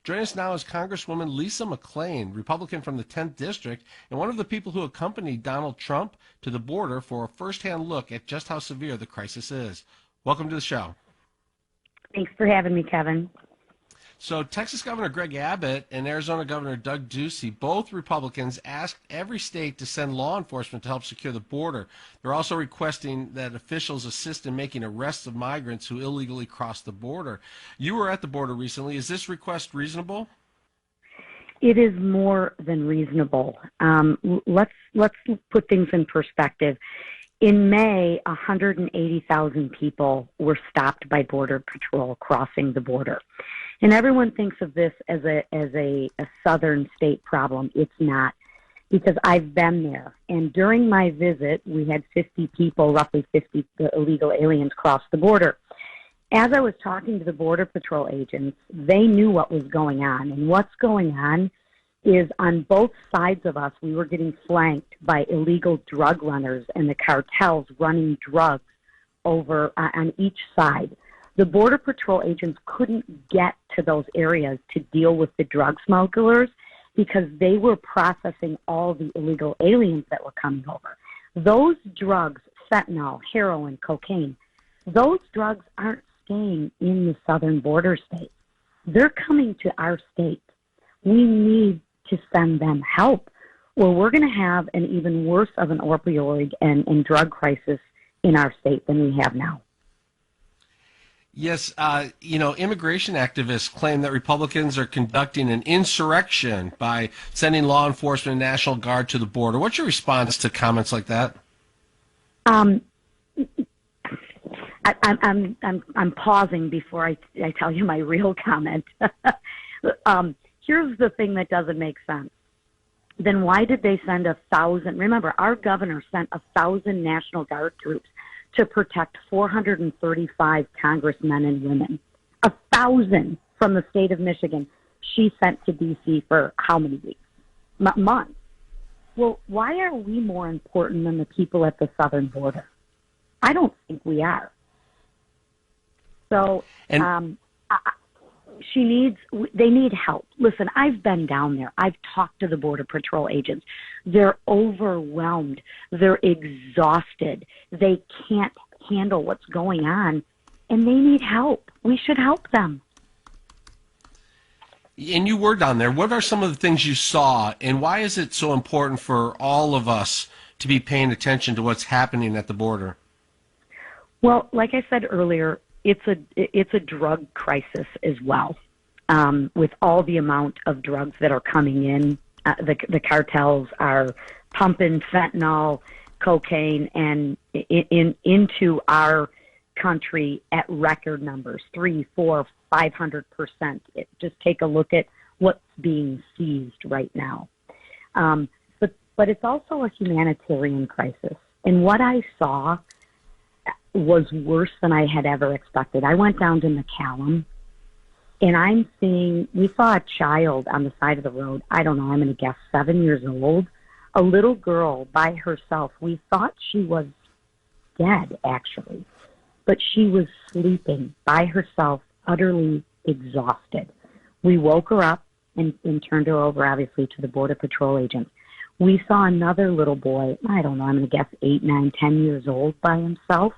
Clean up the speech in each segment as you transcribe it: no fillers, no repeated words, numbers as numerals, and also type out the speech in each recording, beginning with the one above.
Joining us now is Congresswoman Lisa McClain, Republican from the 10th District, and one of the people who accompanied Donald Trump to the border for a firsthand look at just how severe the crisis is. Welcome to the show. Thanks for having me, Kevin. So Texas Governor Greg Abbott and Arizona Governor Doug Ducey, both Republicans, asked every state to send law enforcement to help secure the border. They're also requesting that officials assist in making arrests of migrants who illegally cross the border. You were at the border recently. Is this request reasonable? It is more than reasonable. Let's put things in perspective. In May, 180,000 people were stopped by Border Patrol crossing the border. And everyone thinks of this as a southern state problem. It's not, because I've been there. And during my visit, we had 50 people, roughly 50 illegal aliens, cross the border. As I was talking to the Border Patrol agents, they knew what was going on. And what's going on is on both sides of us, we were getting flanked by illegal drug runners and the cartels running drugs over on each side. The Border Patrol agents couldn't get to those areas to deal with the drug smugglers because they were processing all the illegal aliens that were coming over. Those drugs, fentanyl, heroin, cocaine, those drugs aren't staying in the southern border states. They're coming to our state. We need to send them help, or we're going to have an even worse of an opioid and drug crisis in our state than we have now. Yes, immigration activists claim that Republicans are conducting an insurrection by sending law enforcement and National Guard to the border. What's your response to comments like that? I'm pausing before I tell you my real comment. Here's the thing that doesn't make sense. Then why did they send 1,000? Remember, our governor sent 1,000 National Guard troops to protect 435 congressmen and women. 1,000 from the state of Michigan she sent to D.C. for how many weeks? Months. Well, why are we more important than the people at the southern border? I don't think we are. So they need help. Listen, I've been down there. I've talked to the Border Patrol agents. They're overwhelmed. They're exhausted. They can't handle what's going on, and they need help. We should help them. And you were down there. What are some of the things you saw, and why is it so important for all of us to be paying attention to what's happening at the border? Well, like I said earlier, it's a drug crisis as well. With all the amount of drugs that are coming in, the cartels are pumping fentanyl, cocaine, and into our country at record numbers, 300%, 400%, 500%. Just take a look at what's being seized right now. But it's also a humanitarian crisis. And what I saw was worse than I had ever expected. I went down to McClain, and we saw a child on the side of the road, I don't know, I'm going to guess 7 years old, a little girl by herself. We thought she was dead, actually, but she was sleeping by herself, utterly exhausted. We woke her up and turned her over, obviously, to the Border Patrol agents. We saw another little boy, I don't know, I'm going to guess 8, 9, 10 years old by himself.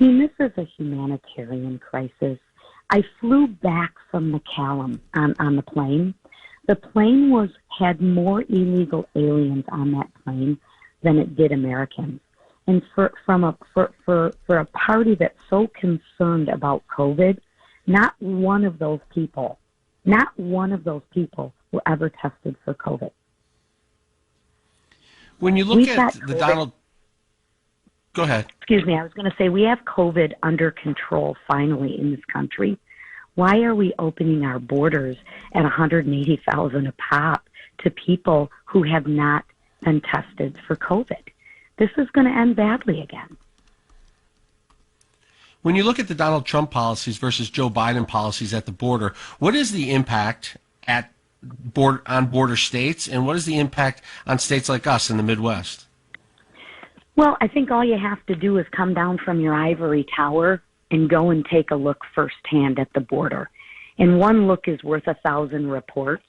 I mean, this is a humanitarian crisis. I flew back from McClain on the plane. The plane had more illegal aliens on that plane than it did Americans. And for a party that's so concerned about COVID, not one of those people were ever tested for COVID. When you look at the Donald... Go ahead. Excuse me, I was going to say we have COVID under control finally in this country. Why are we opening our borders at 180,000 a pop to people who have not been tested for COVID? This is going to end badly again. When you look at the Donald Trump policies versus Joe Biden policies at the border, what is the impact on border states, and what is the impact on states like us in the Midwest? Well, I think all you have to do is come down from your ivory tower and go and take a look firsthand at the border. and one look is worth 1,000 reports.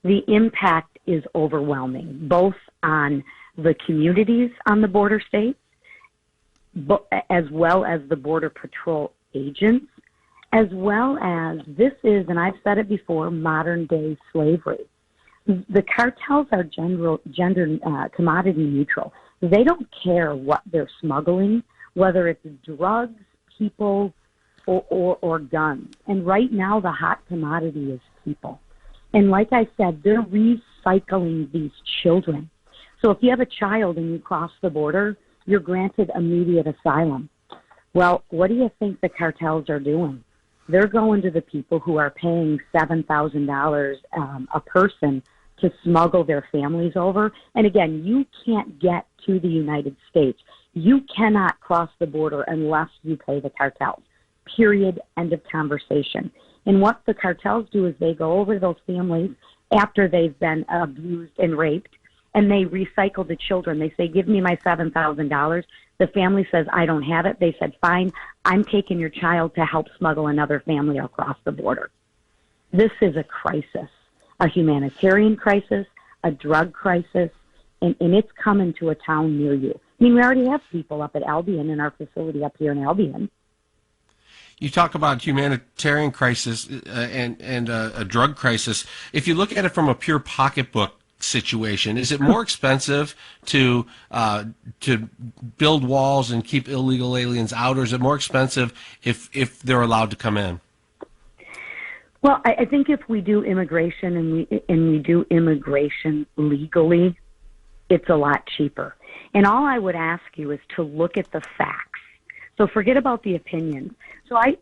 The impact is overwhelming, both on the communities on the border states, as well as the Border Patrol agents, as well as this is, and I've said it before, modern day slavery. The cartels are gender commodity neutral. They don't care what they're smuggling, whether it's drugs, people, or guns. And right now, the hot commodity is people. And like I said, they're recycling these children. So if you have a child and you cross the border, you're granted immediate asylum. Well, what do you think the cartels are doing? They're going to the people who are paying $7,000 a person to smuggle their families over. And again, you can't get to the United States. You cannot cross the border unless you pay the cartels. Period. End of conversation. And what the cartels do is they go over those families after they've been abused and raped, and they recycle the children. They say, give me my $7,000. The family says, I don't have it. They said, fine, I'm taking your child to help smuggle another family across the border. This is a crisis, a humanitarian crisis, a drug crisis, and it's coming to a town near you. I mean, we already have people up at Albion in our facility up here in Albion. You talk about humanitarian crisis and a drug crisis. If you look at it from a pure pocketbook situation, is it more expensive to build walls and keep illegal aliens out, or is it more expensive if they're allowed to come in? Well, I think if we do immigration and we do immigration legally, it's a lot cheaper. And all I would ask you is to look at the facts. So forget about the opinions. So I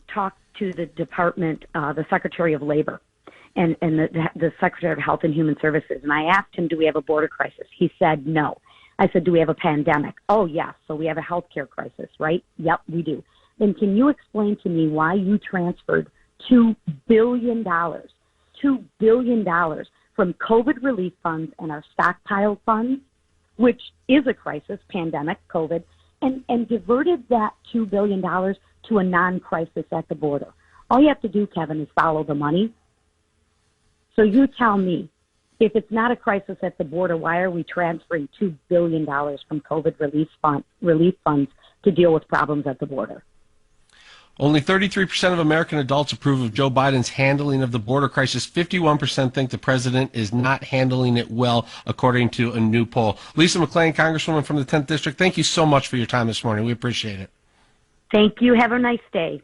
talked to the department, the Secretary of Labor, and the Secretary of Health and Human Services, and I asked him, do we have a border crisis? He said no. I said, do we have a pandemic? Oh, yes. So we have a healthcare crisis, right? Yep, we do. Then can you explain to me why you transferred $2 billion from COVID relief funds and our stockpile funds, which is a crisis, pandemic, COVID, and diverted that $2 billion to a non-crisis at the border? All you have to do, Kevin, is follow the money. So you tell me, if it's not a crisis at the border, why are we transferring $2 billion from COVID relief funds to deal with problems at the border? Only 33% of American adults approve of Joe Biden's handling of the border crisis. 51% think the president is not handling it well, according to a new poll. Lisa McClain, Congresswoman from the 10th District, thank you so much for your time this morning. We appreciate it. Thank you. Have a nice day.